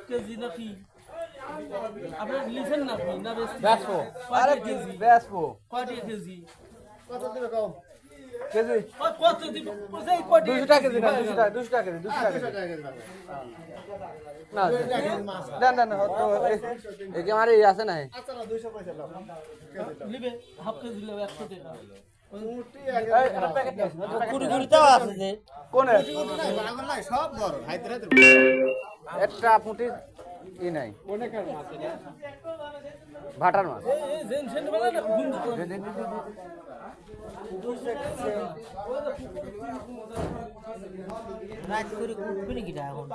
KG নাকি আপনি লিখেন না আপনি না বেসবো আরে কেজি বেসবো কয়টা কেজি কত দিবে কম কেজি কত দিব সেই কয়টা 200 টাকা কেজি না 200 টাকা 200 টাকা কেজি 200 টাকা কেজি না দেন দেন তো এই কি আমার এই আছে না আচ্ছা না 200 পয়সা দাও লিবে হাফ কেজি লিবে 100 টাকা মুটি আরে প্যাকেট দাও কুড়ি কুড়িটাও আছে যে কোন নাই পাগল নাই সব বড় হাইতে হাইতে একটা পুঁটি ই নাই ভাটার মাছ এই জেন সেন বলে না গুন্দ দে দে দে রাত করে কুটবে নাকি এখন